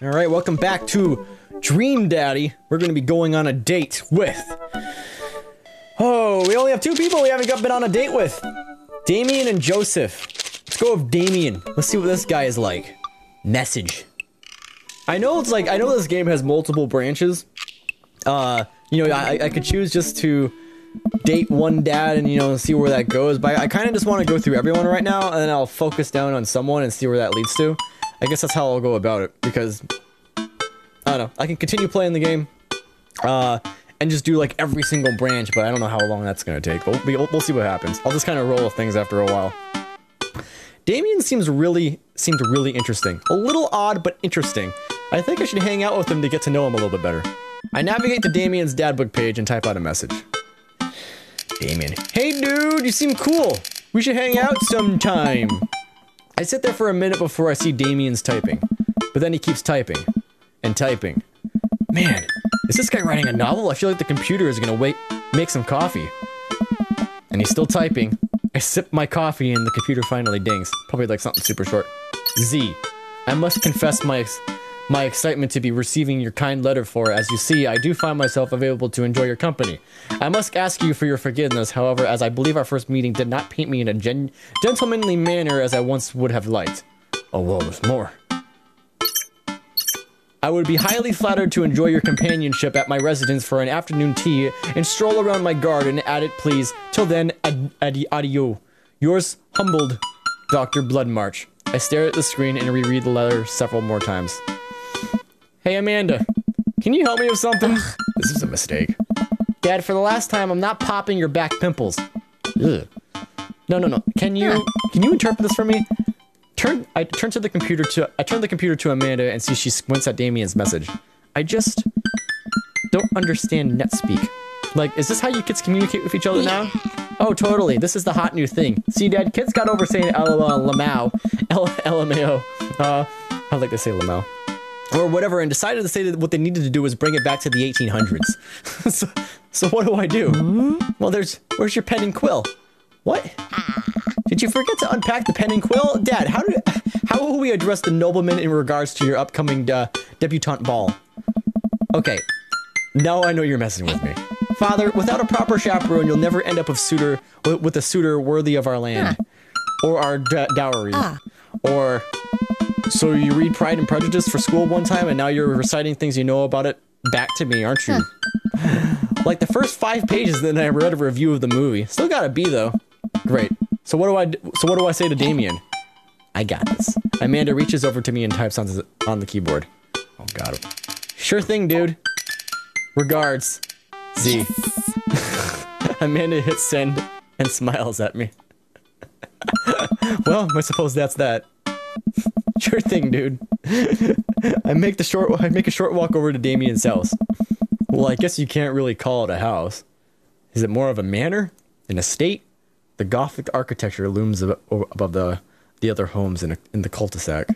Alright, welcome back to Dream Daddy. We're gonna be going on a date with... Oh, we only have two people we haven't been on a date with. Damien and Joseph. Let's go with Damien. Let's see what this guy is like. Message. I know this game has multiple branches. You know, I could choose just to date one dad and, you know, see where that goes, but I kind of just want to go through everyone right now, and then I'll focus down on someone and see where that leads to. I guess that's how I'll go about it, because, I don't know, I can continue playing the game, and just do, like, every single branch, but I don't know how long that's gonna take, but we'll see what happens. I'll just kind of roll with things after a while. Damien seemed really interesting. A little odd, but interesting. I think I should hang out with him to get to know him a little bit better. I navigate to Damien's dadbook page and type out a message. Damien. Hey dude, you seem cool. We should hang out sometime. I sit there for a minute before I see Damien's typing. But then he keeps typing. And typing. Man, is this guy writing a novel? I feel like the computer is gonna make some coffee. And he's still typing. I sip my coffee and the computer finally dings. Probably like something super short. Z. I must confess my excitement to be receiving your kind letter, for as you see, I do find myself available to enjoy your company. I must ask you for your forgiveness, however, as I believe our first meeting did not paint me in a gentlemanly manner as I once would have liked. Oh, well, there's more. I would be highly flattered to enjoy your companionship at my residence for an afternoon tea and stroll around my garden at it, please. Till then, adieu. Yours humbled, Dr. Bloodmarch. I stare at the screen and reread the letter several more times. Hey Amanda, can you help me with something? This is a mistake. Dad, for the last time, I'm not popping your back pimples. Ugh. No. Can you interpret this for me? I turn the computer to Amanda and see she squints at Damien's message. I just don't understand NetSpeak. Like, is this how you kids communicate with each other now? Oh, totally. This is the hot new thing. See, Dad, kids got over saying LOL and LMAO. LMAO. I like to say LMAO. Or whatever, and decided to say that what they needed to do was bring it back to the 1800s. so what do I do? Well, where's your pen and quill? What? Did you forget to unpack the pen and quill? Dad, how will we address the nobleman in regards to your upcoming debutante ball? Okay, now I know you're messing with me. Father, without a proper chaperone, you'll never end up with a suitor worthy of our land. Or our dowry. Or... So you read Pride and Prejudice for school one time, and now you're reciting things you know about it back to me, aren't you? Like the first 5 pages, then I read a review of the movie. Still got a B though. Great. So what do I say to Damien? I got this. Amanda reaches over to me and types on the keyboard. Oh god. Sure thing, dude. Regards, Z. Amanda hits send and smiles at me. Well, I suppose that's that. Sure thing, dude. I make a short walk over to Damien's house. Well, I guess you can't really call it a house. Is it more of a manor? An estate? The Gothic architecture looms above the other homes in the cul-de-sac.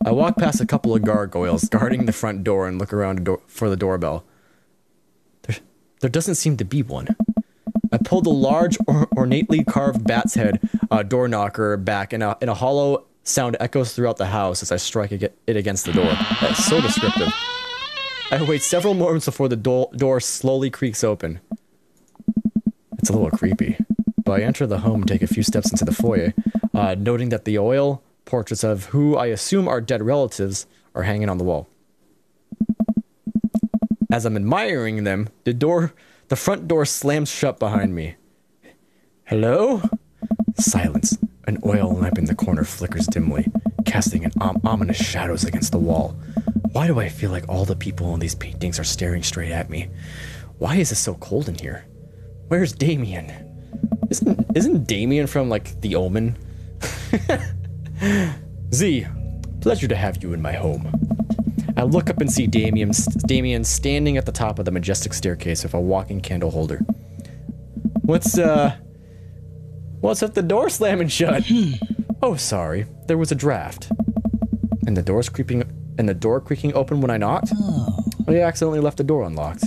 I walk past a couple of gargoyles guarding the front door and look around for the doorbell. There doesn't seem to be one. I pull the large, ornately carved bat's head door knocker back, and a hollow sound echoes throughout the house as I strike it against the door. That's so descriptive. I wait several moments before the door slowly creaks open. It's a little creepy, but I enter the home and take a few steps into the foyer, noting that the oil portraits of who I assume are dead relatives are hanging on the wall. As I'm admiring them, the front door slams shut behind me. Hello? Silence. An oil lamp in the corner flickers dimly, casting an ominous shadows against the wall. Why do I feel like all the people in these paintings are staring straight at me? Why is it so cold in here? Where's Damien? Isn't Damien from, like, The Omen? Z, pleasure to have you in my home. I look up and see Damien standing at the top of the majestic staircase with a walking candle holder. What's up the door slamming shut? Oh, sorry. There was a draft. And the door creaking open when I knocked? I accidentally left the door unlocked.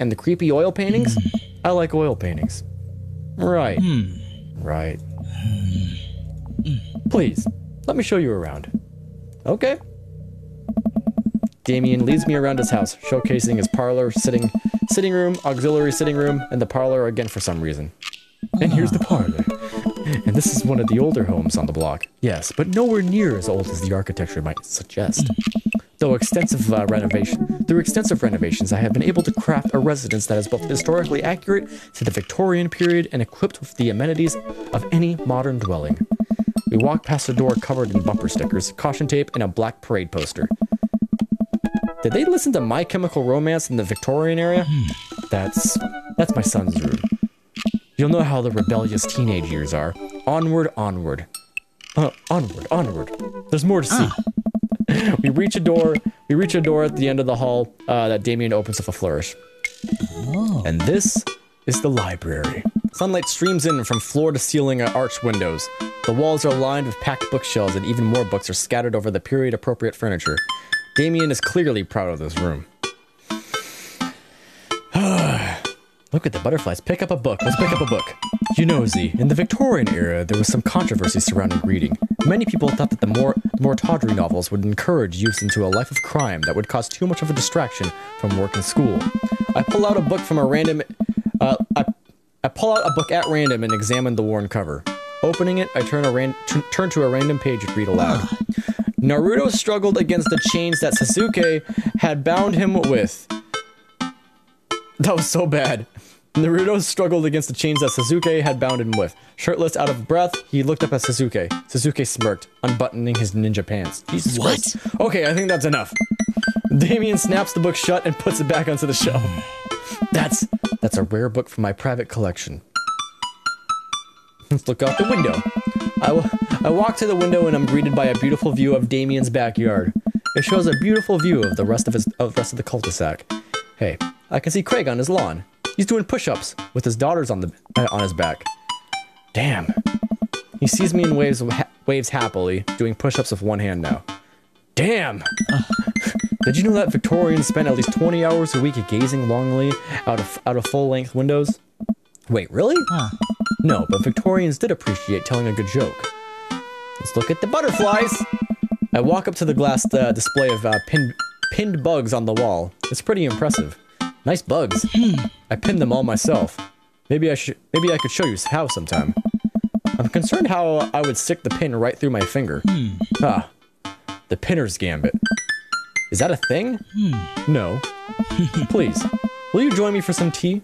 And the creepy oil paintings? I like oil paintings. Right. Right. Please, let me show you around. Okay. Damien leads me around his house, showcasing his parlor, sitting room, auxiliary sitting room, and the parlor again for some reason. And here's the parlor. And this is one of the older homes on the block. Yes, but nowhere near as old as the architecture might suggest. Through extensive renovations, I have been able to craft a residence that is both historically accurate to the Victorian period and equipped with the amenities of any modern dwelling. We walk past a door covered in bumper stickers, caution tape, and a black parade poster. Did they listen to My Chemical Romance in the Victorian area? That's my son's room. You'll know how the rebellious teenage years are. Onward, onward. Onward. There's more to see. We reach a door at the end of the hall that Damien opens with a flourish. Oh. And this is the library. Sunlight streams in from floor to ceiling arched windows. The walls are lined with packed bookshelves and even more books are scattered over the period-appropriate furniture. Damien is clearly proud of this room. Look at the butterflies. Pick up a book. Let's pick up a book. You know, Z, in the Victorian era, there was some controversy surrounding reading. Many people thought that the more tawdry novels would encourage youth into a life of crime that would cause too much of a distraction from work and school. I pull out a book from a random... I pull out a book at random and examine the worn cover. Opening it, I turn to a random page and read aloud. Naruto struggled against the chains that Sasuke had bound him with. That was so bad. Naruto struggled against the chains that Sasuke had bound him with. Shirtless, out of breath, he looked up at Sasuke. Sasuke smirked, unbuttoning his ninja pants. Jesus Christ. Okay, I think that's enough. Damien snaps the book shut and puts it back onto the shelf. That's a rare book from my private collection. Let's look out the window. I walk to the window and I'm greeted by a beautiful view of Damien's backyard. It shows a beautiful view of the rest of the cul-de-sac. Hey, I can see Craig on his lawn. He's doing push-ups with his daughters on his back. Damn. He sees me and waves happily, doing push-ups with one hand now. Damn. Did you know that Victorians spent at least 20 hours a week gazing longingly out of full-length windows? Wait, really? No, but Victorians did appreciate telling a good joke. Let's look at the butterflies. I walk up to the glass display of pinned bugs on the wall. It's pretty impressive. Nice bugs. I pinned them all myself. Maybe I could show you how sometime. I'm concerned how I would stick the pin right through my finger. The pinner's gambit. Is that a thing? No. Please, will you join me for some tea?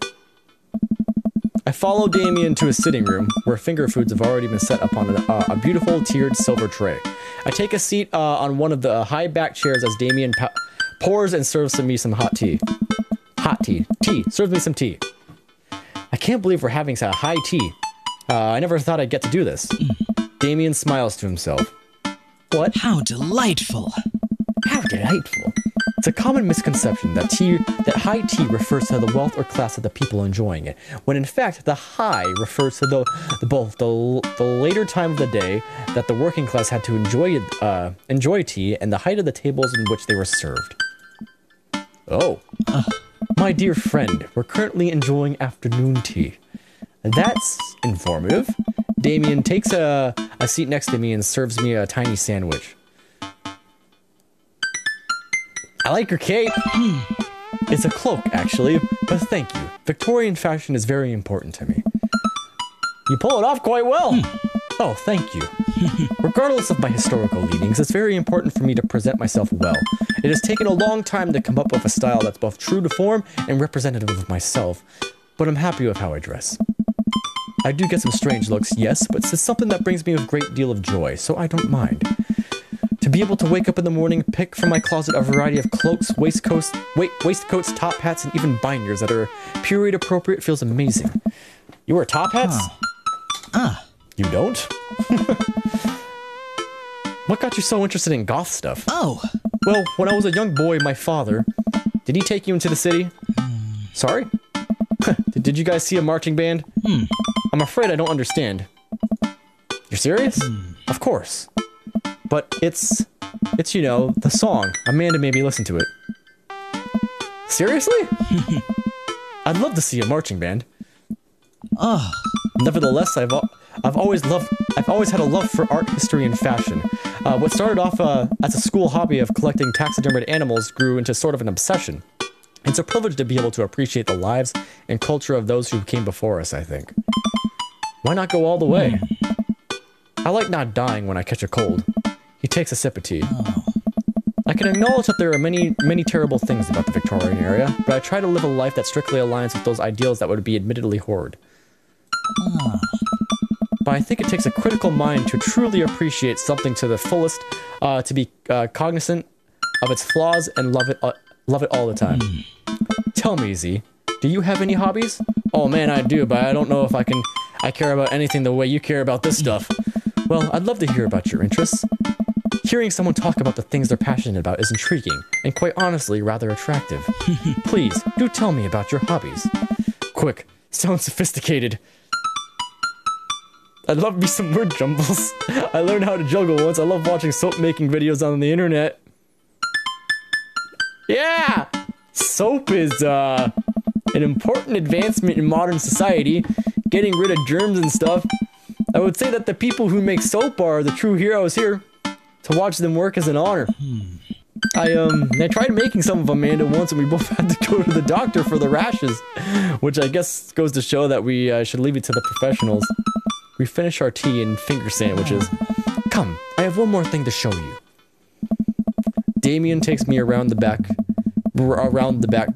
I follow Damien to his sitting room, where finger foods have already been set upon a beautiful tiered silver tray. I take a seat on one of the high back chairs as Damien pours and serves me some hot tea. Hot tea. Tea. Serve me some tea. I can't believe we're having a high tea. I never thought I'd get to do this. Damien smiles to himself. What? How delightful. How delightful. It's a common misconception that high tea refers to the wealth or class of the people enjoying it, when in fact the high refers to both the later time of the day that the working class had to enjoy tea and the height of the tables in which they were served. Oh. My dear friend, we're currently enjoying afternoon tea. That's informative. Damien takes a seat next to me and serves me a tiny sandwich. I like your cape. It's a cloak, actually, but thank you. Victorian fashion is very important to me. You pull it off quite well. Oh, thank you. Regardless of my historical leanings, it's very important for me to present myself well. It has taken a long time to come up with a style that's both true to form and representative of myself, but I'm happy with how I dress. I do get some strange looks, yes, but it's something that brings me a great deal of joy, so I don't mind. To be able to wake up in the morning, pick from my closet a variety of cloaks, waistcoats, top hats, and even binders that are period appropriate feels amazing. You wear top hats? You don't? What got you so interested in goth stuff? Oh. Well, when I was a young boy, my father... Did he take you into the city? Sorry? Did you guys see a marching band? I'm afraid I don't understand. You're serious? Of course. But it's, you know, the song. Amanda made me listen to it. Seriously? I'd love to see a marching band. Nevertheless, I've always had a love for art, history, and fashion. What started off as a school hobby of collecting taxidermied animals grew into sort of an obsession. It's a privilege to be able to appreciate the lives and culture of those who came before us, I think. Why not go all the way? I like not dying when I catch a cold. He takes a sip of tea. I can acknowledge that there are many, many terrible things about the Victorian area, but I try to live a life that strictly aligns with those ideals that would be admittedly horrid. But I think it takes a critical mind to truly appreciate something to the fullest, to be cognizant of its flaws and love it all the time. Tell me, Z, do you have any hobbies? Oh man, I do, but I don't know if I care about anything the way you care about this stuff. Well, I'd love to hear about your interests. Hearing someone talk about the things they're passionate about is intriguing, and quite honestly, rather attractive. Please, do tell me about your hobbies. Quick, sounds sophisticated. I love me some word jumbles. I learned how to juggle once. I love watching soap making videos on the internet. Yeah! Soap is, an important advancement in modern society. Getting rid of germs and stuff. I would say that the people who make soap are the true heroes here. To watch them work is an honor. I tried making some of Amanda once and we both had to go to the doctor for the rashes. Which I guess goes to show that we should leave it to the professionals. We finish our tea and finger sandwiches. Come, I have one more thing to show you. Damien takes me around the back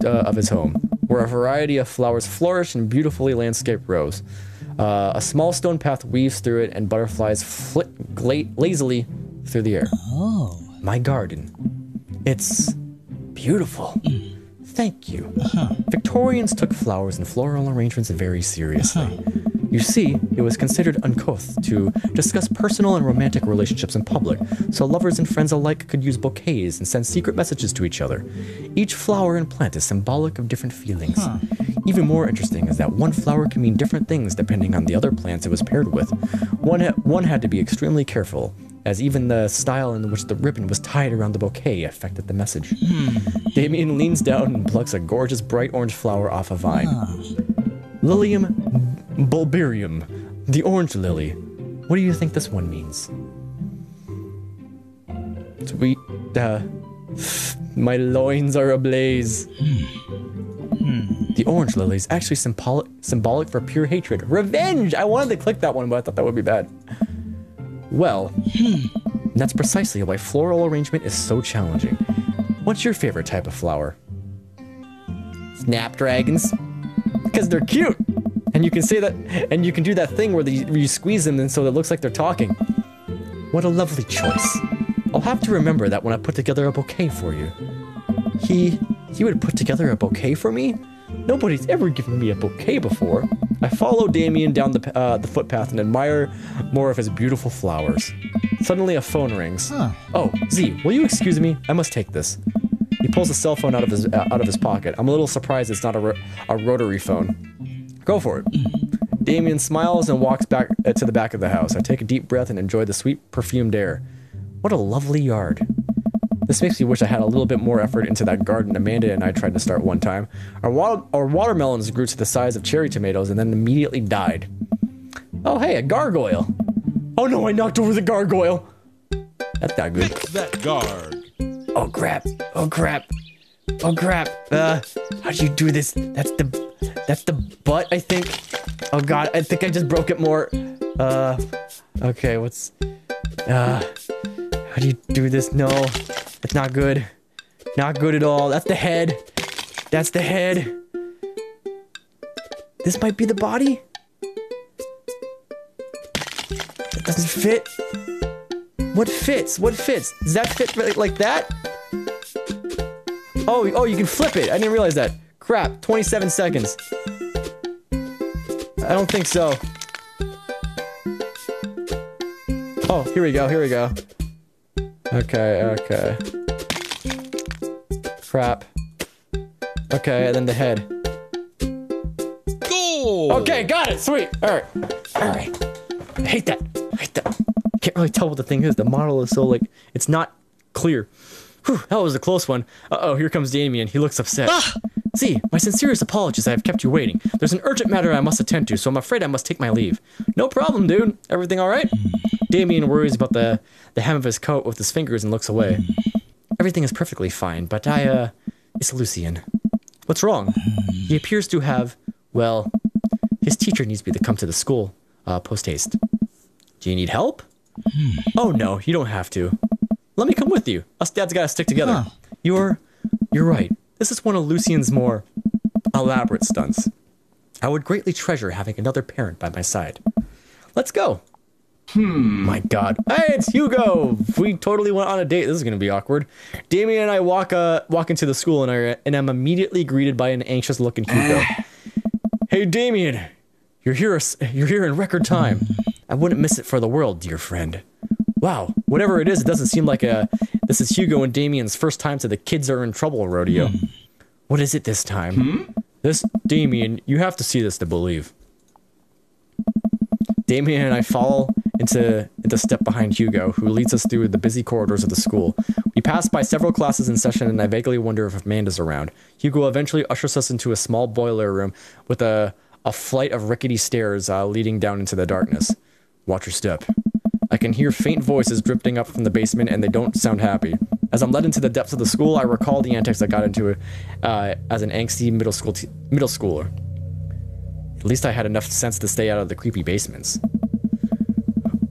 of his home, where a variety of flowers flourish in beautifully landscaped rows. A small stone path weaves through it and butterflies flit lazily through the air. Oh. My garden. It's beautiful. Thank you. Victorians took flowers and floral arrangements very seriously. You see, it was considered uncouth to discuss personal and romantic relationships in public, so lovers and friends alike could use bouquets and send secret messages to each other. Each flower and plant is symbolic of different feelings. Even more interesting is that one flower can mean different things depending on the other plants it was paired with. One had to be extremely careful, as even the style in which the ribbon was tied around the bouquet affected the message. Damien leans down and plucks a gorgeous bright orange flower off a vine. Lilium bulbarium, the orange lily. What do you think this one means? Sweet, my loins are ablaze. The orange lily is actually symbolic for pure hatred. Revenge! I wanted to click that one, but I thought that would be bad. Well, that's precisely why floral arrangement is so challenging. What's your favorite type of flower? Snapdragons. Because they're cute! And you can say that, and you can do that thing where you squeeze them and so it looks like they're talking. What a lovely choice. I'll have to remember that when I put together a bouquet for you. He would put together a bouquet for me? Nobody's ever given me a bouquet before. I follow Damien down the footpath and admire more of his beautiful flowers. Suddenly a phone rings. Oh, Z, will you excuse me? I must take this. He pulls a cell phone out of his pocket. I'm a little surprised it's not a rotary phone. Go for it. Damien smiles and walks back to the back of the house. I take a deep breath and enjoy the sweet, perfumed air. What a lovely yard. This makes me wish I had a little bit more effort into that garden Amanda and I tried to start one time. Our watermelons grew to the size of cherry tomatoes and then immediately died. Oh hey, a gargoyle. Oh no, I knocked over the gargoyle. That's not good. Fix that guard. Oh crap. Oh crap. Oh crap. How'd you do this? That's the butt, I think. Oh god, I think I just broke it more. Okay, how do you do this? No, it's not good. Not good at all. That's the head. That's the head. This might be the body? That doesn't fit. What fits? What fits? Does that fit like that? Oh, you can flip it. I didn't realize that. Crap, 27 seconds. I don't think so. Oh, here we go, here we go. Okay. Crap. Okay, and then the head. Goal! Okay, got it, sweet. Alright. I hate that. Can't really tell what the thing is. The model is so, like, it's not clear. Whew, that was a close one. Uh-oh, here comes Damien. He looks upset. Z, my sincerest apologies I have kept you waiting. There's an urgent matter I must attend to, so I'm afraid I must take my leave. No problem, dude. Everything alright? Damien worries about the hem of his coat with his fingers and looks away. Everything is perfectly fine, but it's Lucien. What's wrong? He appears to have, well, his teacher needs me to come to the school, post-haste. Do you need help? Oh no, you don't have to. Let me come with you. Us dads gotta stick together. You're right. This is one of Lucien's more elaborate stunts. I would greatly treasure having another parent by my side. Let's go. My God. Hey, it's Hugo. We totally went on a date. This is gonna be awkward. Damien and I walk into the school, and I'm immediately greeted by an anxious-looking Hugo. Hey, Damien. You're here in record time. I wouldn't miss it for the world, dear friend. Wow, whatever it is, it doesn't seem like this is Hugo and Damien's first time to the kids are in trouble rodeo. What is it this time? This, Damien, you have to see this to believe. Damien and I fall into step behind Hugo, who leads us through the busy corridors of the school. We pass by several classes in session, and I vaguely wonder if Amanda's around. Hugo eventually ushers us into a small boiler room with a flight of rickety stairs leading down into the darkness. Watch your step. I can hear faint voices drifting up from the basement, and they don't sound happy. As I'm led into the depths of the school, I recall the antics I got into as an angsty middle schooler. At least I had enough sense to stay out of the creepy basements.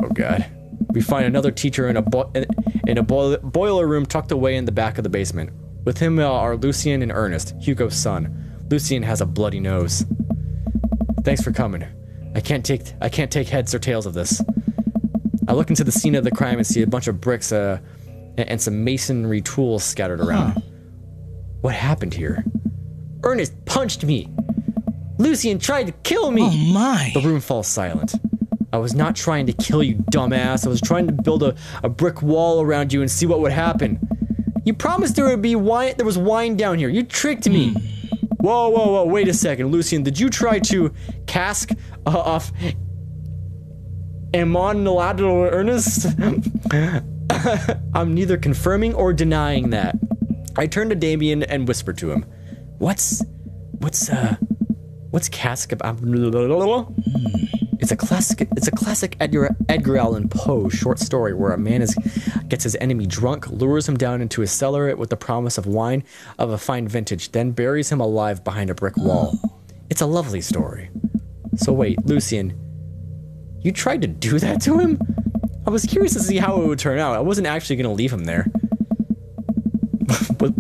Oh God. We find another teacher in a boiler room tucked away in the back of the basement. With him are Lucien and Ernest, Hugo's son. Lucien has a bloody nose. Thanks for coming. I can't take heads or tails of this. I look into the scene of the crime and see a bunch of bricks and some masonry tools scattered around. What happened here? Ernest punched me! Lucien tried to kill me! Oh my! The room falls silent. I was not trying to kill you, dumbass. I was trying to build a brick wall around you and see what would happen. You promised there would be wine. There was wine down here. You tricked me. Whoa, wait a second. Lucien, did you try to cask off Amon Nalado Ernest? I'm neither confirming or denying that. I turned to Damien and whispered to him, What's cask of It's a classic Edgar Allan Poe short story where a man gets his enemy drunk, lures him down into his cellar with the promise of wine of a fine vintage, then buries him alive behind a brick wall. It's a lovely story. So wait, Lucien, you tried to do that to him? I was curious to see how it would turn out. I wasn't actually going to leave him there. But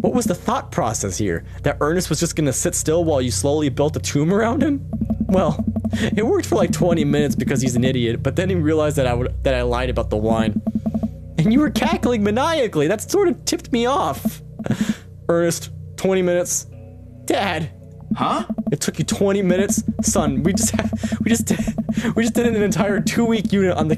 what was the thought process here? That Ernest was just going to sit still while you slowly built a tomb around him? Well, it worked for like 20 minutes because he's an idiot, but then he realized that I lied about the wine. And you were cackling maniacally. That sort of tipped me off. Ernest, 20 minutes. Dad. Huh? It took you 20 minutes? Son, we just did an entire 2-week unit on the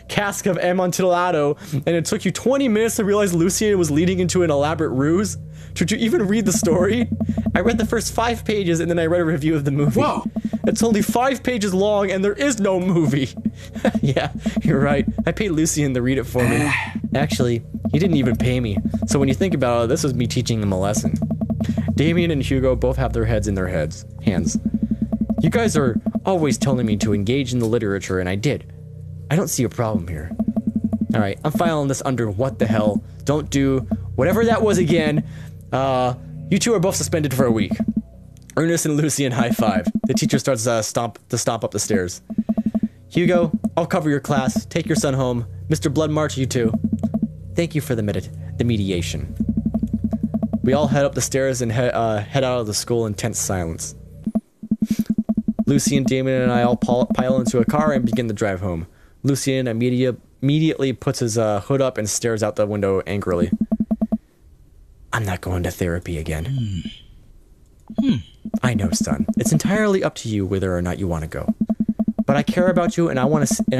cask of Amontillado, and it took you 20 minutes to realize Lucien was leading into an elaborate ruse? Did you even read the story? I read the first 5 pages, and then I read a review of the movie. Whoa! It's only 5 pages long, and there is no movie. Yeah, you're right. I paid Lucien to read it for me. Actually, he didn't even pay me. So when you think about it, this was me teaching him a lesson. Damien and Hugo both have their heads in their hands. You guys are always telling me to engage in the literature, and I did. I don't see a problem here. Alright, I'm filing this under what the hell. Don't do whatever that was again. You two are both suspended for a week. Ernest and Lucien high five. The teacher starts to stomp up the stairs. Hugo, I'll cover your class. Take your son home. Mr. Bloodmarch, you too. Thank you for the mediation. We all head up the stairs and head out of the school in tense silence. Lucien, Damien, and I all pile into a car and begin the drive home. Lucien immediately puts his hood up and stares out the window angrily. I'm not going to therapy again. I know, son. It's entirely up to you whether or not you want to go. But I care about you, and I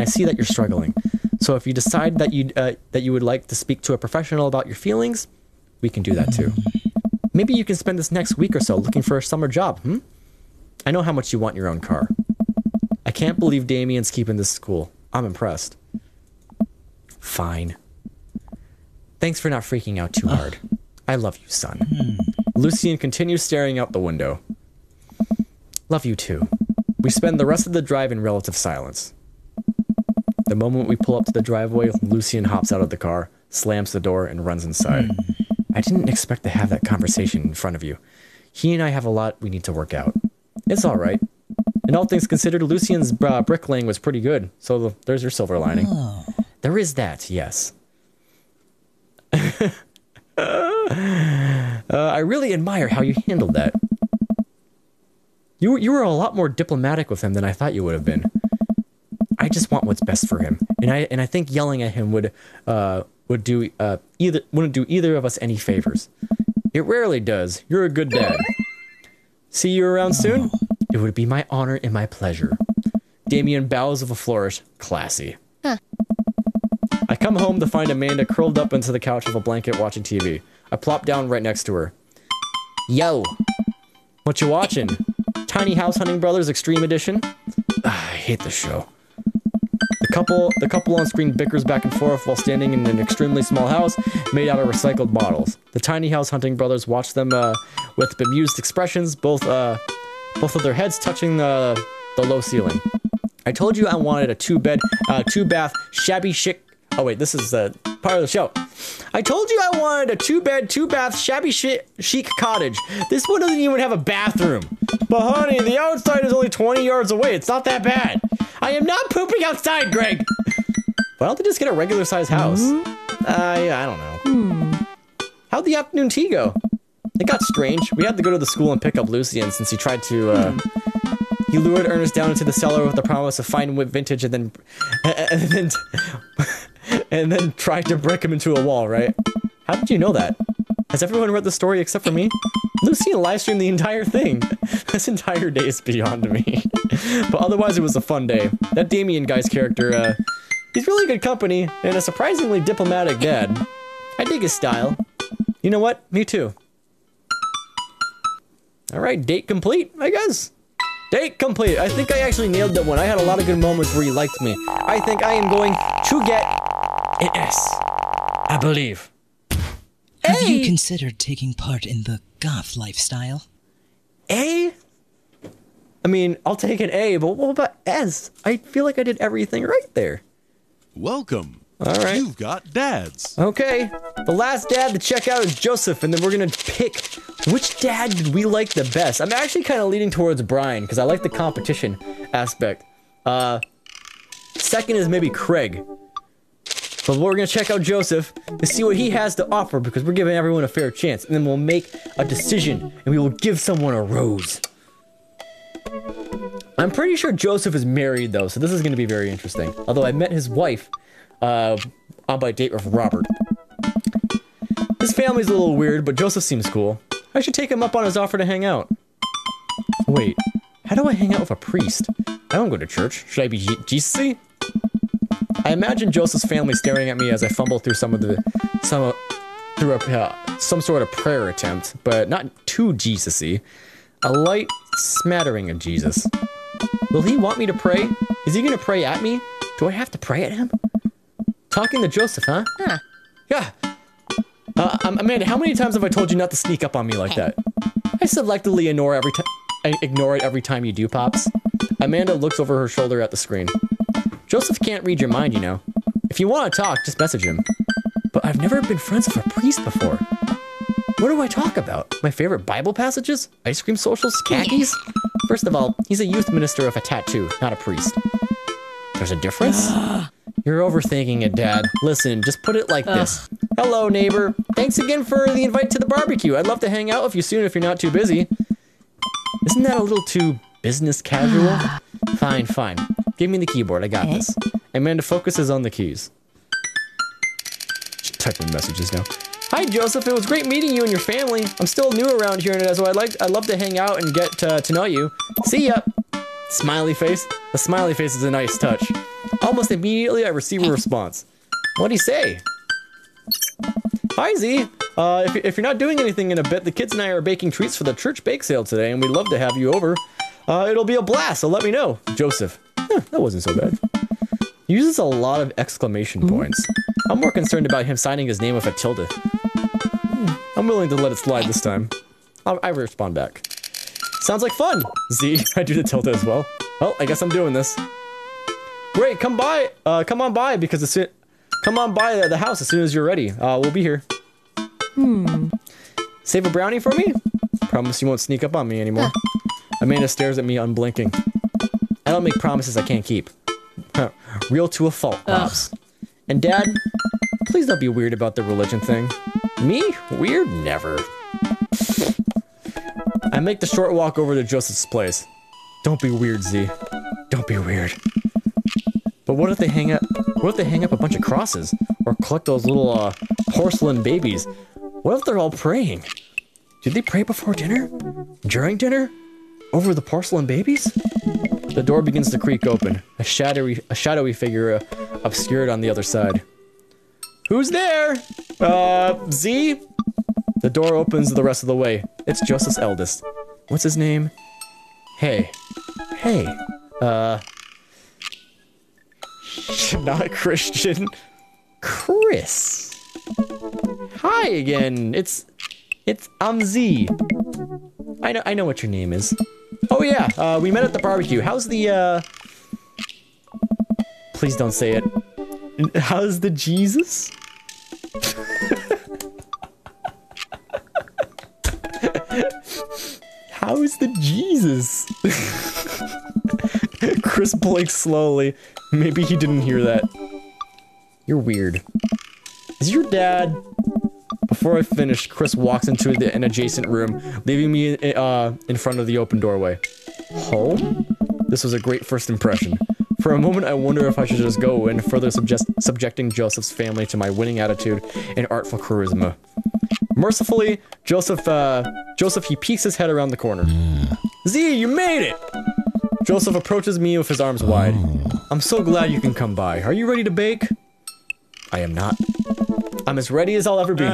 see that you're struggling. So if you decide that you would like to speak to a professional about your feelings, we can do that too. Maybe you can spend this next week or so looking for a summer job, I know how much you want your own car. I can't believe Damien's keeping this school. I'm impressed. Fine. Thanks for not freaking out too hard. I love you, son. Lucien continues staring out the window. Love you too. We spend the rest of the drive in relative silence. The moment we pull up to the driveway, Lucien hops out of the car, slams the door, and runs inside. I didn't expect to have that conversation in front of you. He and I have a lot we need to work out. It's all right. And all things considered, Lucien's bricklaying was pretty good, so there's your silver lining. Oh. There is that, yes. I really admire how you handled that. You were a lot more diplomatic with him than I thought you would have been. I just want what's best for him, and I think yelling at him wouldn't do either of us any favors. It rarely does. You're a good dad. See you around soon? It would be my honor and my pleasure. Damien bows with a flourish. Classy. Huh. I come home to find Amanda curled up into the couch with a blanket watching TV. I plop down right next to her. Yo. What you watching? Tiny House Hunting Brothers Extreme Edition? I hate this show. The couple on screen bickers back and forth while standing in an extremely small house made out of recycled bottles. The Tiny House Hunting Brothers watch them with bemused expressions, both of their heads touching the low ceiling. I told you I wanted a two-bath, shabby chic. Oh wait, this is part of the show. I told you I wanted a two-bed, two-bath, shabby chic cottage. This one doesn't even have a bathroom. But honey, the outside is only 20 yards away. It's not that bad. I am not pooping outside, Greg. Why don't they just get a regular-sized house? I don't know. How'd the afternoon tea go? It got strange. We had to go to the school and pick up Lucien since he tried to, he lured Ernest down into the cellar with the promise of fine vintage and then tried to break him into a wall, right? How did you know that? Has everyone read the story except for me? Lucien livestreamed the entire thing. This entire day is beyond me. But otherwise, it was a fun day. That Damien guy's character, he's really good company and a surprisingly diplomatic dad. I dig his style. You know what? Me too. Alright, date complete, I guess. Date complete. I think I actually nailed that one. I had a lot of good moments where he liked me. I think I am going to get an S. I believe. Have you considered taking part in the goth lifestyle? A? I mean, I'll take an A, but what about S? I feel like I did everything right there. Welcome. All right. You've got dads. Okay. The last dad to check out is Joseph, and then we're going to pick which dad did we like the best. I'm actually kind of leaning towards Brian, because I like the competition aspect. Second is maybe Craig. But we're going to check out Joseph to see what he has to offer, because we're giving everyone a fair chance. And then we'll make a decision, and we will give someone a rose. I'm pretty sure Joseph is married, though, so this is going to be very interesting. Although I met his wife on my date with Robert. His family's a little weird, but Joseph seems cool. I should take him up on his offer to hang out. Wait, how do I hang out with a priest? I don't go to church. Should I be Jesus-y? I imagine Joseph's family staring at me as I fumble through some sort of prayer attempt, but not too Jesus-y. A light smattering of Jesus. Will he want me to pray? Is he gonna pray at me? Do I have to pray at him? Talking to Joseph, huh? Huh. Yeah. Amanda, how many times have I told you not to sneak up on me like that? I selectively ignore it every time you do, Pops. Amanda looks over her shoulder at the screen. Joseph can't read your mind, you know. If you want to talk, just message him. But I've never been friends with a priest before. What do I talk about? My favorite Bible passages? Ice cream socials? Khakis? First of all, he's a youth minister with a tattoo, not a priest. There's a difference? You're overthinking it, Dad. Listen, just put it like this. Hello, neighbor. Thanks again for the invite to the barbecue. I'd love to hang out with you soon if you're not too busy. Isn't that a little too business casual? Fine, fine. Give me the keyboard. I got this. Amanda focuses on the keys. Just typing messages now. Hi, Joseph. It was great meeting you and your family. I'm still new around here, so I'd love to hang out and get to know you. See ya. Smiley face. The smiley face is a nice touch. Almost immediately, I receive a response. What'd he say? Hi, Z. If you're not doing anything in a bit, the kids and I are baking treats for the church bake sale today, and we'd love to have you over. It'll be a blast, so let me know. Joseph. That wasn't so bad. He uses a lot of exclamation points. I'm more concerned about him signing his name with a tilde. I'm willing to let it slide this time. I respond back. Sounds like fun. Z, I do the tilde as well. Well, I guess I'm doing this. Great, come by. Come on by because come on by the house as soon as you're ready. We'll be here. Save a brownie for me? Promise you won't sneak up on me anymore. Amanda stares at me unblinking. I don't make promises I can't keep. Real to a fault, Pops. And Dad, please don't be weird about the religion thing. Me? Weird? Never. I make the short walk over to Joseph's place. Don't be weird, Z. Don't be weird. But what if they hang up? What if they hang up a bunch of crosses or collect those little porcelain babies? What if they're all praying? Did they pray before dinner? During dinner? Over the porcelain babies? The door begins to creak open. A shadowy figure obscured on the other side. Who's there? Z? The door opens the rest of the way. It's Joseph's eldest. What's his name? Hey. Not Christian. Chris. Hi again. I'm Z. I know what your name is. Oh yeah, we met at the barbecue. How's the, Please don't say it. How's the Jesus? How's the Jesus? Chris blinks slowly. Maybe he didn't hear that. You're weird. Is your dad... Before I finish, Chris walks into an adjacent room, leaving me in front of the open doorway. Home? This was a great first impression. For a moment, I wonder if I should just go in, further subjecting Joseph's family to my winning attitude and artful charisma. Mercifully, Joseph, he peeks his head around the corner. Z, you made it! Joseph approaches me with his arms wide. I'm so glad you can come by. Are you ready to bake? I am not. I'm as ready as I'll ever be.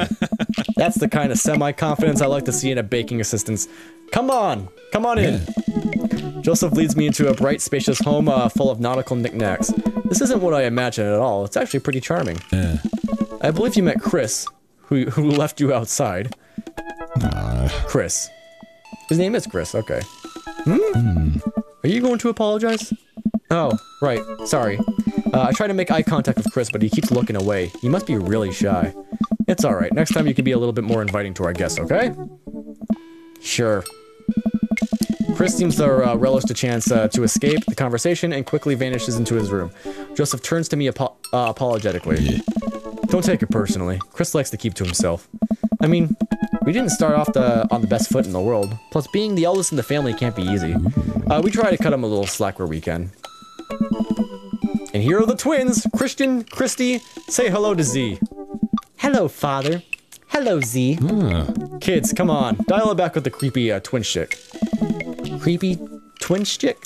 That's the kind of semi-confidence I like to see in a baking assistant. Come on in. Joseph leads me into a bright, spacious home full of nautical knickknacks. This isn't what I imagined at all. It's actually pretty charming. I believe you met Chris, who left you outside. Chris. His name is Chris, okay. Are you going to apologize? Oh, right. Sorry. I try to make eye contact with Chris, but he keeps looking away. He must be really shy. It's alright. Next time you can be a little bit more inviting to our guests, okay? Sure. Chris seems to relish the chance to escape the conversation and quickly vanishes into his room. Joseph turns to me apologetically. Don't take it personally. Chris likes to keep to himself. I mean, we didn't start off on the best foot in the world. Plus, being the eldest in the family can't be easy. We try to cut him a little slack where we can. And here are the twins, Christian, Christy. Say hello to Z. Hello, Father. Hello, Z. Kids, come on. Dial it back with the creepy twin chick. Creepy twin chick?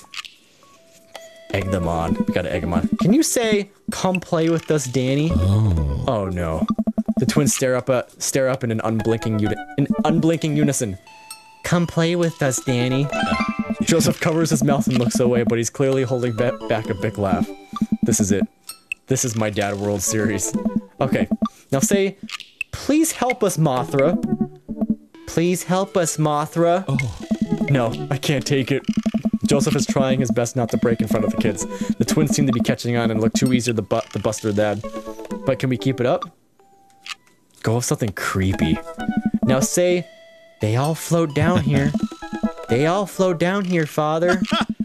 Egg them on. We gotta egg them on. Can you say, come play with us, Danny? Oh no. The twins stare up in an unblinking unison. Come play with us, Danny. Joseph covers his mouth and looks away, but he's clearly holding back a big laugh. This is it. This is my Dad World series. Okay, now say, please help us, Mothra. Please help us, Mothra. No, I can't take it. Joseph is trying his best not to break in front of the kids. The twins seem to be catching on and look too eager to bust their dad. But can we keep it up? Go with something creepy. Now say, they all float down here. They all float down here, Father.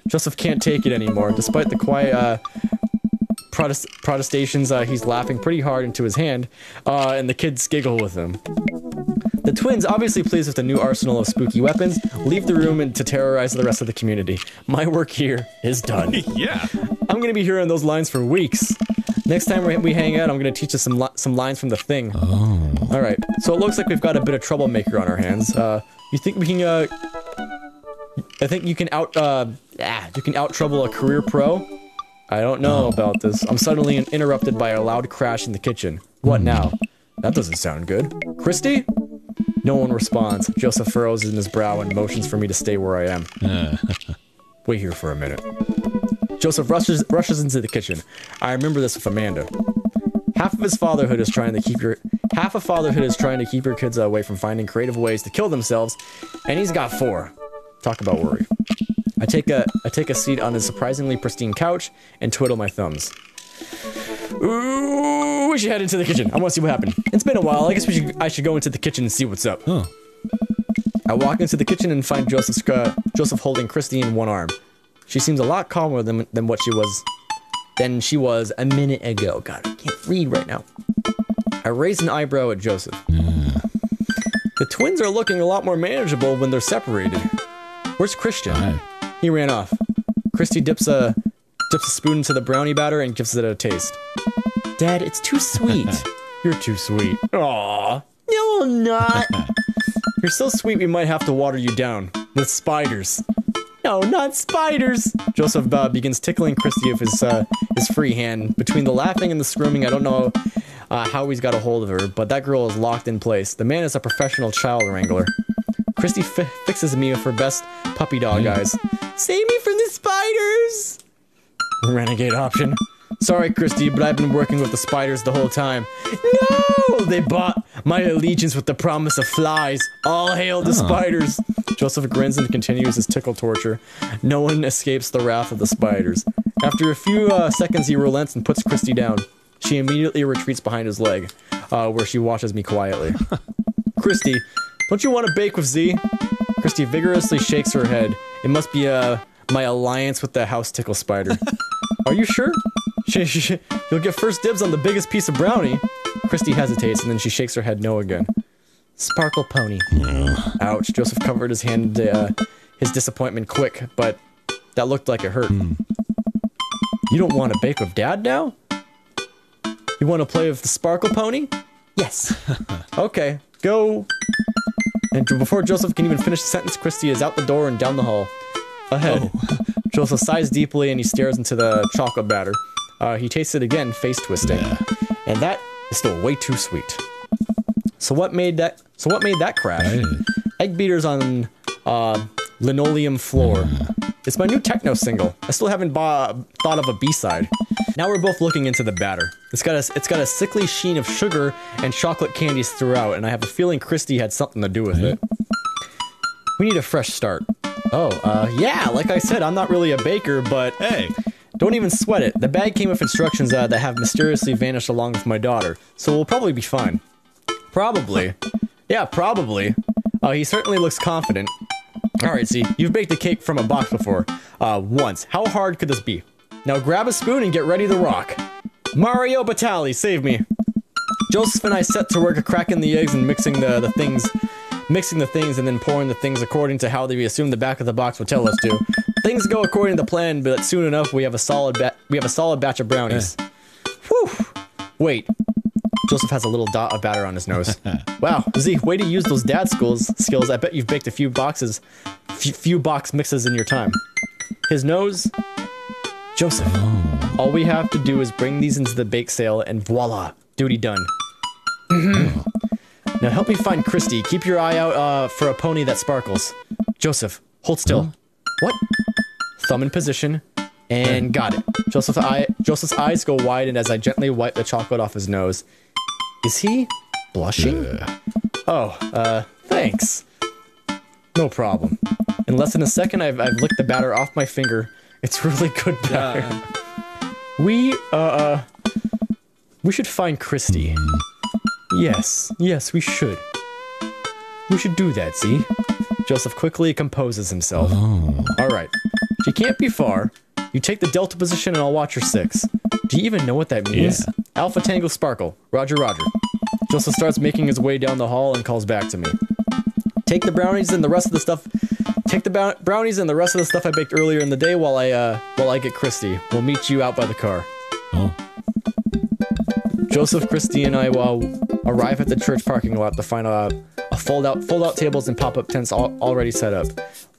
Joseph can't take it anymore. Despite the quiet protestations, he's laughing pretty hard into his hand, and the kids giggle with him. The twins, obviously pleased with the new arsenal of spooky weapons, leave the room to terrorize the rest of the community. My work here is done. Yeah. I'm gonna be hearing those lines for weeks. Next time we hang out, I'm gonna teach us some lines from the Thing. Alright, so it looks like we've got a bit of troublemaker on our hands. You think we can, I think you can out trouble a career pro? I don't know about this. I'm suddenly interrupted by a loud crash in the kitchen. What now? That doesn't sound good. Christy? No one responds. Joseph furrows in his brow and motions for me to stay where I am. Wait here for a minute. Joseph rushes into the kitchen. I remember this with Amanda. Half of fatherhood is trying to keep your kids away from finding creative ways to kill themselves, and he's got 4. Talk about worry. I take a seat on his surprisingly pristine couch and twiddle my thumbs. Ooh, we should head into the kitchen. I want to see what happened. It's been a while. I guess I should go into the kitchen and see what's up. Huh. I walk into the kitchen and find Joseph holding Christy in one arm. She seems a lot calmer than she was a minute ago. God, I can't read right now. I raise an eyebrow at Joseph. The twins are looking a lot more manageable when they're separated. Where's Christian? Hi. He ran off. Christy dips a spoon into the brownie batter and gives it a taste. Dad, it's too sweet. You're too sweet. Aww. No, I'm not. You're so sweet we might have to water you down. With spiders. No, not spiders. Joseph begins tickling Christy with his free hand. Between the laughing and the screaming, I don't know how he's got a hold of her, but that girl is locked in place. The man is a professional child wrangler. Christy fixes me with her best puppy dog eyes. Save me from the spiders! Renegade option. Sorry, Christy, but I've been working with the spiders the whole time. No! They bought my allegiance with the promise of flies. All hail the spiders. Joseph grins and continues his tickle torture. No one escapes the wrath of the spiders. After a few seconds, he relents and puts Christy down. She immediately retreats behind his leg, where she watches me quietly. Christy, don't you want to bake with Z? Christy vigorously shakes her head. It must be my alliance with the house tickle spider. Are you sure? You'll get first dibs on the biggest piece of brownie. Christy hesitates and then she shakes her head no again. Sparkle pony. Ouch. Joseph covered his hand, his disappointment quick, but that looked like it hurt. You don't want to bake with Dad now? You want to play with the sparkle pony? Yes. Okay, go. And before Joseph can even finish the sentence, Christy is out the door and down the hall. Ahead. Joseph sighs deeply and he stares into the chocolate batter. He tastes it again, face twisting. And that is still way too sweet. So what made that crash? Right. Egg beaters on linoleum floor. It's my new techno single. I still haven't thought of a B-side. Now we're both looking into the batter. It's got a sickly sheen of sugar and chocolate candies throughout, and I have a feeling Christy had something to do with it. We need a fresh start. Oh, yeah, like I said, I'm not really a baker, but hey, don't even sweat it. The bag came with instructions that have mysteriously vanished along with my daughter, so we'll probably be fine. Probably. Yeah, probably. He certainly looks confident. Alright, see, you've baked a cake from a box before. Once. How hard could this be? Now grab a spoon and get ready to rock. Mario Batali, save me. Joseph and I set to work cracking the eggs and mixing the things and then pouring the things according to how we assume the back of the box would tell us to. Things go according to plan, but soon enough we have a solid batch of brownies. Whew. Wait. Joseph has a little dot of batter on his nose. Wow, Z, way to use those dad skills. I bet you've baked a few box mixes in your time. His nose. Joseph, all we have to do is bring these into the bake sale and voila, duty done. Now help me find Christy. Keep your eye out for a pony that sparkles. Joseph, hold still. What? Thumb in position. And got it. Joseph's eyes go wide and as I gently wipe the chocolate off his nose. Is he blushing? Oh, thanks. No problem. In less than a second, I've licked the batter off my finger. It's really good batter. We should find Christy. Yes, we should. We should do that, see? Joseph quickly composes himself. Alright. She can't be far. You take the delta position and I'll watch her 6. Do you even know what that means? Yeah. Alpha Tango Sparkle. Roger, roger. Joseph starts making his way down the hall and calls back to me. Take the brownies and the rest of the stuff. Take the brownies and the rest of the stuff I baked earlier in the day while I get Christy. We'll meet you out by the car. Joseph, Christy, and I arrive at the church parking lot to find a fold-out tables and pop-up tents already set up.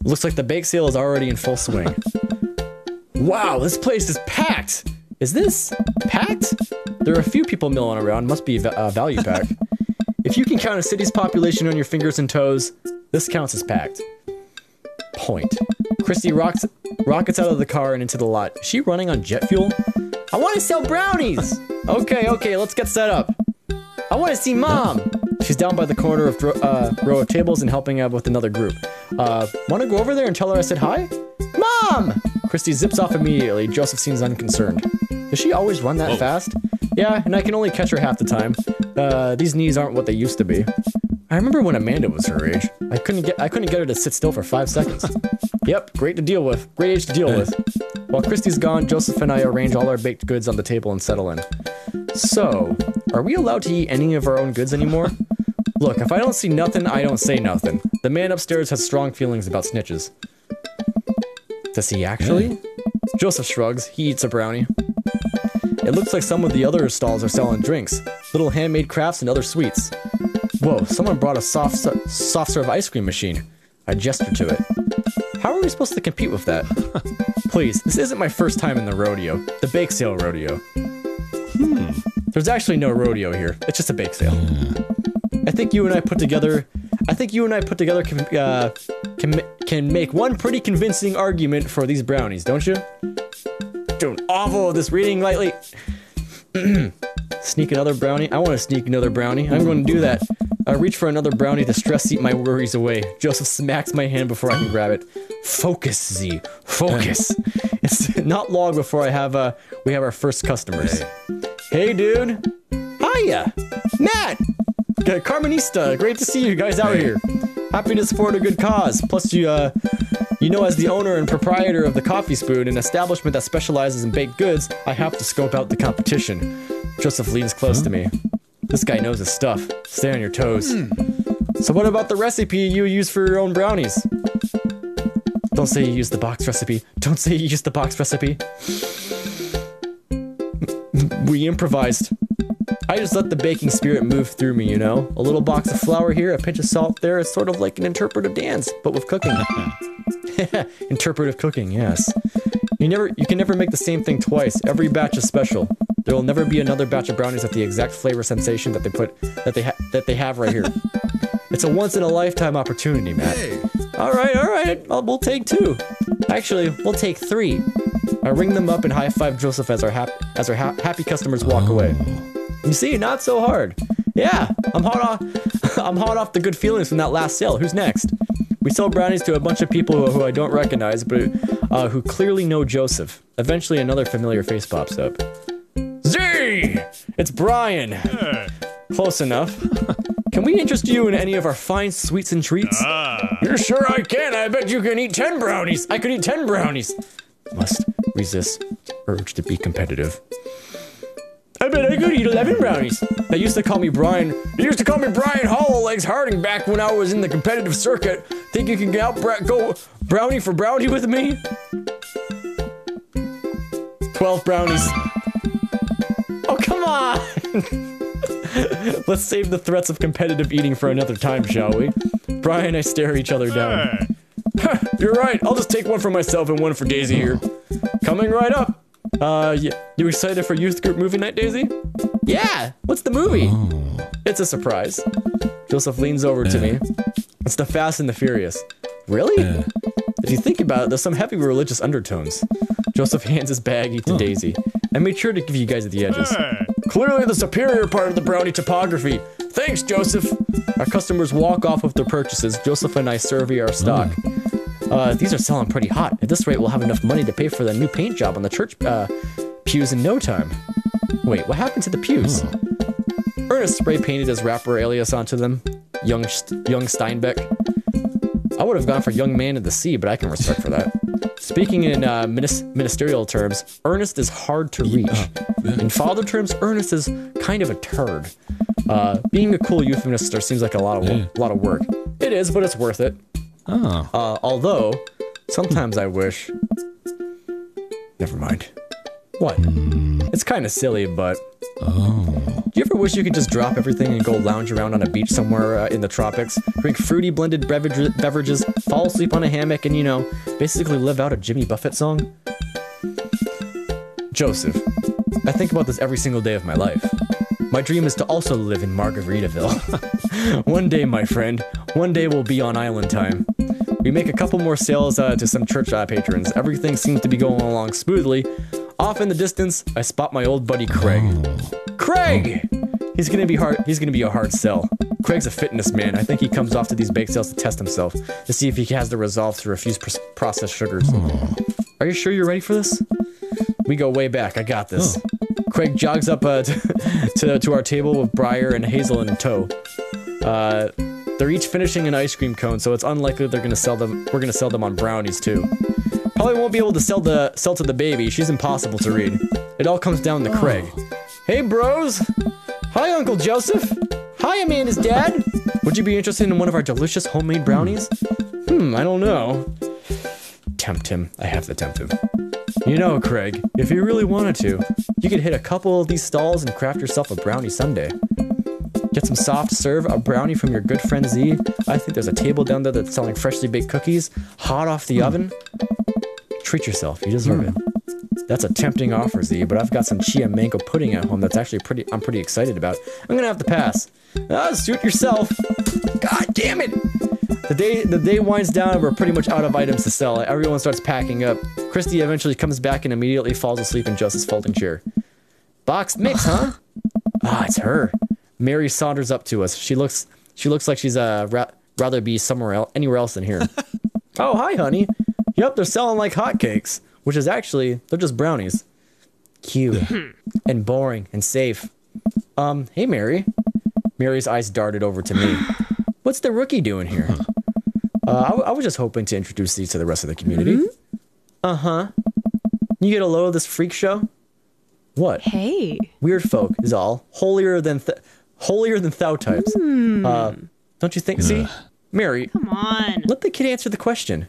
Looks like the bake sale is already in full swing. Wow, this place is packed! Is this packed? There are a few people milling around, must be a value pack. If you can count a city's population on your fingers and toes, this counts as packed. Point. Christy rockets out of the car and into the lot. Is she running on jet fuel? I want to sell brownies! Okay, let's get set up. I want to see Mom! She's down by the corner of row of tables and helping out with another group. Want to go over there and tell her I said hi? Mom! Christy zips off immediately. Joseph seems unconcerned. Does she always run that fast? Yeah, and I can only catch her half the time. These knees aren't what they used to be. I remember when Amanda was her age. I couldn't get her to sit still for 5 seconds. Yep, great to deal with. Great age to deal with. While Christy's gone, Joseph and I arrange all our baked goods on the table and settle in. So, are we allowed to eat any of our own goods anymore? Look, if I don't see nothing, I don't say nothing. The man upstairs has strong feelings about snitches. Does he actually? Joseph shrugs. He eats a brownie. It looks like some of the other stalls are selling drinks, little handmade crafts and other sweets. Whoa, someone brought a soft serve ice cream machine. I gestured to it. How are we supposed to compete with that? Please, this isn't my first time in the rodeo. The bake sale rodeo. There's actually no rodeo here. It's just a bake sale. I think you and I put together can make one pretty convincing argument for these brownies, don't you? Doing awful at this reading lately. Sneak another brownie? I want to sneak another brownie. I'm going to do that. I reach for another brownie to stress-eat my worries away. Joseph smacks my hand before I can grab it. Focus, Z. Focus. It's not long before we have our first customers. Hey, dude. Hiya. Matt. Carmenista. Great to see you guys out here. Happy to support a good cause. Plus, you know, as the owner and proprietor of the Coffee Spoon, an establishment that specializes in baked goods, I have to scope out the competition. Joseph leans close to me. This guy knows his stuff. Stay on your toes. So what about the recipe you use for your own brownies? Don't say you use the box recipe. Don't say you use the box recipe. We improvised. I just let the baking spirit move through me, you know? A little box of flour here, a pinch of salt there. It's sort of like an interpretive dance, but with cooking. Interpretive cooking, yes. You can never make the same thing twice. Every batch is special. There will never be another batch of brownies at the exact flavor sensation that they have right here. It's a once-in-a-lifetime opportunity, Matt. Hey. All right. We'll take 2. Actually, we'll take 3. I ring them up and high-five Joseph as our happy customers walk away. You see, not so hard. Yeah, I'm hot off the good feelings from that last sale. Who's next? We sell brownies to a bunch of people who I don't recognize, but who clearly know Joseph. Eventually, another familiar face pops up. Z! It's Brian. Hey. Close enough. Can we interest you in any of our fine sweets and treats? You're sure I can. I bet you can eat 10 brownies. I could eat 10 brownies. Must resist urge to be competitive. I bet I could eat 11 brownies. They used to call me Brian. They used to call me Brian Hollowlegs Harding back when I was in the competitive circuit. Think you can go brownie for brownie with me? 12 brownies. Oh, come on! Let's save the threats of competitive eating for another time, shall we? Brian and I stare each other down. You're right, I'll just take one for myself and one for Daisy here. Coming right up. You excited for youth group movie night, Daisy? Yeah! What's the movie? It's a surprise. Joseph leans over to me. It's the Fast and the Furious. Really? If you think about it, there's some heavy religious undertones. Joseph hands his baggie to Daisy. I made sure to give you guys the edges. Clearly the superior part of the brownie topography. Thanks, Joseph. Our customers walk off with their purchases. Joseph and I survey our stock. These are selling pretty hot. At this rate, we'll have enough money to pay for the new paint job on the church pews in no time. Wait, what happened to the pews? Ernest spray painted his rapper alias onto them. Young Steinbeck. I would have gone for young man of the sea, but I can respect for that. Speaking in ministerial terms, Ernest is hard to reach. In father terms, Ernest is kind of a turd. Being a cool youth minister seems like a lot of work. It is, but it's worth it. Although, sometimes I wish... Never mind. What? It's kind of silly, but... Do you ever wish you could just drop everything and go lounge around on a beach somewhere in the tropics, drink fruity blended beverages, fall asleep on a hammock, and, you know, basically live out a Jimmy Buffett song? Joseph, I think about this every single day of my life. My dream is to also live in Margaritaville. One day, my friend, one day we'll be on island time. We make a couple more sales to some church patrons. Everything seems to be going along smoothly. Off in the distance, I spot my old buddy Craig. Craig! He's gonna be a hard sell. Craig's a fitness man. I think he comes off to these bake sales to test himself, to see if he has the resolve to refuse processed sugars. Are you sure you're ready for this? We go way back. I got this. Craig jogs up to our table with Briar and Hazel in tow. They're each finishing an ice cream cone, so it's unlikely they're gonna sell them. We're gonna sell them on brownies too. Probably won't be able to sell to the baby. She's impossible to read. It all comes down to Craig. Hey, bros. Hi, Uncle Joseph. Hi, Amanda's dad. Would you be interested in one of our delicious homemade brownies? I don't know. Tempt him. I have to tempt him. You know, Craig, if you really wanted to, you could hit a couple of these stalls and craft yourself a brownie sundae. Get some soft serve, a brownie from your good friend Z. I think there's a table down there that's selling freshly baked cookies, hot off the oven. Treat yourself, you deserve it. That's a tempting offer, Z, but I've got some chia mango pudding at home that's actually I'm pretty excited about. I'm gonna have to pass. Suit yourself. God damn it! The day winds down and we're pretty much out of items to sell. Everyone starts packing up. Christy eventually comes back and immediately falls asleep in Joseph's folding chair. Box mix, huh? It's her. Mary saunters up to us. She looks like she's rather be anywhere else than here. Oh, hi, honey. Yep, they're selling like hotcakes, which is actually they're just brownies. Cute and boring and safe. Hey, Mary. Mary's eyes darted over to me. What's the rookie doing here? I was just hoping to introduce you to the rest of the community. You get a load of this freak show? What? Hey. Weird folk is all. Holier than thou types. Don't you think? See, Mary. Come on. Let the kid answer the question.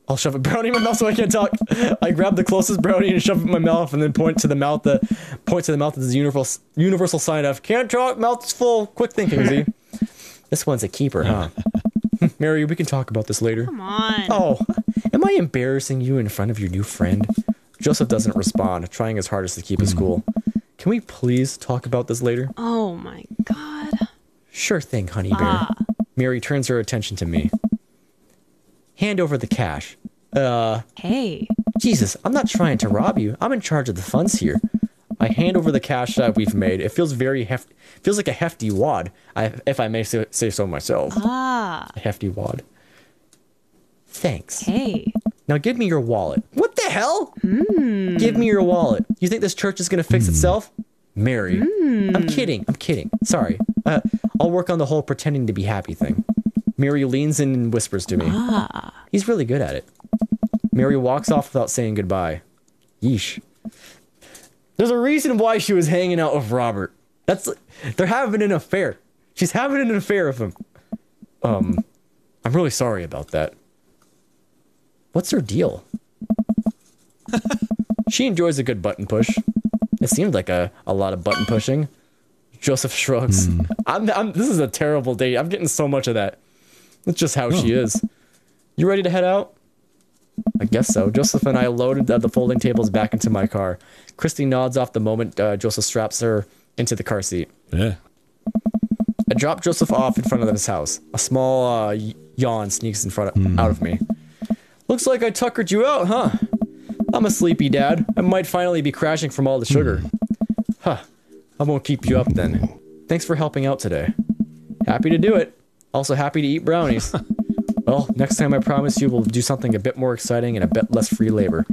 I'll shove a brownie in my mouth so I can't talk. I grab the closest brownie and shove it in my mouth, and then point to the mouth. Point to the mouth as the universal sign of can't talk. Mouth's full. Quick thinking, Z. This one's a keeper, huh? Mary, we can talk about this later. Come on. Oh, am I embarrassing you in front of your new friend? Joseph doesn't respond, trying his hardest to keep his cool. Can we please talk about this later? Oh my god. Sure thing, honey bear. Mary turns her attention to me. Hand over the cash. Hey. Jesus, I'm not trying to rob you. I'm in charge of the funds here. I hand over the cash that we've made. It feels feels like a hefty wad, if I may say so myself. A hefty wad. Thanks. Hey. Now give me your wallet. What the hell? Give me your wallet. You think this church is gonna fix itself? Mary. I'm kidding. Sorry. I'll work on the whole pretending to be happy thing. Mary leans in and whispers to me. He's really good at it. Mary walks off without saying goodbye. Yeesh. There's a reason why she was hanging out with Robert. They're having an affair. She's having an affair with him. I'm really sorry about that. What's her deal? She enjoys a good button push. It seemed like a lot of button pushing. Joseph shrugs. This is a terrible date. I'm getting so much of that. That's just how she is. You ready to head out? I guess so. Joseph and I loaded the folding tables back into my car. Christy nods off the moment Joseph straps her into the car seat. Yeah. I drop Joseph off in front of his house. A small yawn sneaks out of me. Looks like I tuckered you out, huh? I'm a sleepy dad. I might finally be crashing from all the sugar. Huh. I won't keep you up then. Thanks for helping out today. Happy to do it. Also happy to eat brownies. Well, next time I promise you we'll do something a bit more exciting and a bit less free labor.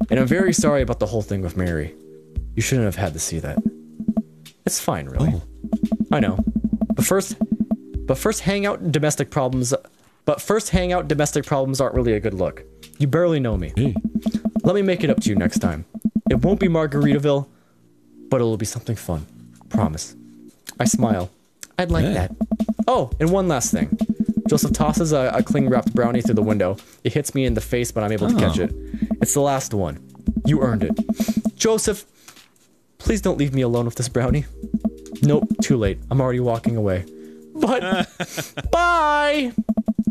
And I'm very sorry about the whole thing with Mary. You shouldn't have had to see that. It's fine, really. I know. But first hang out domestic problems aren't really a good look. You barely know me. Let me make it up to you next time. It won't be Margaritaville, but it'll be something fun. Promise. I smile. I'd like that. Oh, and one last thing. Joseph tosses a cling-wrapped brownie through the window. It hits me in the face, but I'm able to catch it. It's the last one. You earned it. Joseph, please don't leave me alone with this brownie. Nope, too late. I'm already walking away. But, bye!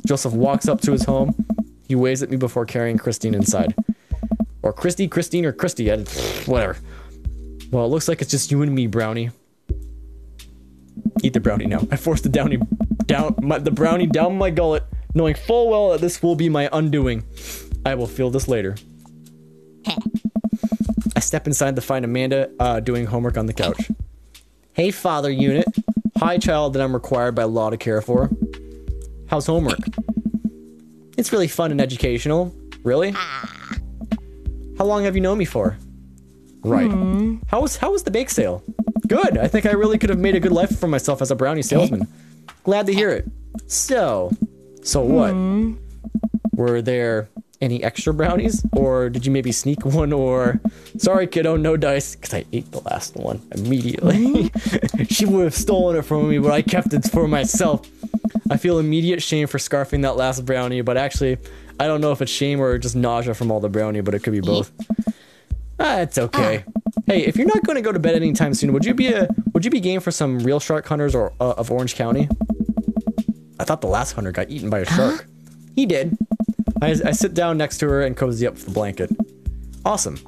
Joseph walks up to his home. He waves at me before carrying Christine inside. Or Christine, or Christy. Whatever. Well, it looks like it's just you and me, brownie. Eat the brownie now. I forced the brownie down my gullet, knowing full well that this will be my undoing. I will feel this later. I step inside to find Amanda doing homework on the couch. Hey, father unit. Hi, child that I'm required by law to care for. How's homework? It's really fun and educational. Really? How long have you known me for? Right. How was the bake sale? Good. I think I really could have made a good life for myself as a brownie salesman. Glad to hear it. So what? Were there any extra brownies? Or did you maybe sneak one? Or, sorry kiddo, no dice, because I ate the last one immediately. She would have stolen it from me, but I kept it for myself. I feel immediate shame for scarfing that last brownie, but actually, I don't know if it's shame or just nausea from all the brownie, but it could be both. It's okay. Hey, if you're not going to go to bed anytime soon, would you be game for some real shark hunters or of Orange County? I thought the last hunter got eaten by a shark. He did. I sit down next to her and cozy up with the blanket. Awesome.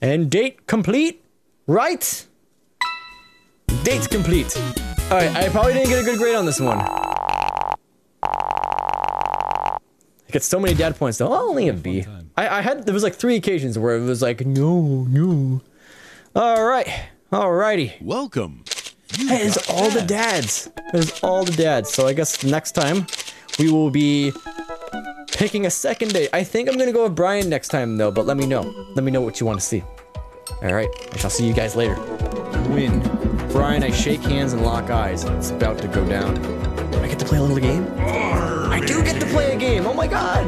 And date complete, right? Date's complete. All right, I probably didn't get a good grade on this one. I get so many dad points though. Only a B. There was like 3 occasions where it was like, no. All right, alrighty. Welcome. Hey, it's all the dads. There's all the dads. So I guess next time we will be picking a second date. I think I'm gonna go with Brian next time though, but let me know. Let me know what you want to see. All right, I shall see you guys later. Win. Brian, I shake hands and lock eyes. It's about to go down. Do I get to play a little game? I do get to play a game. Oh my god.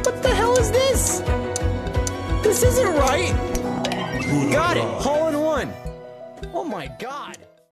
What the hell is this? This isn't right. Got it. Hole in one. Oh my god.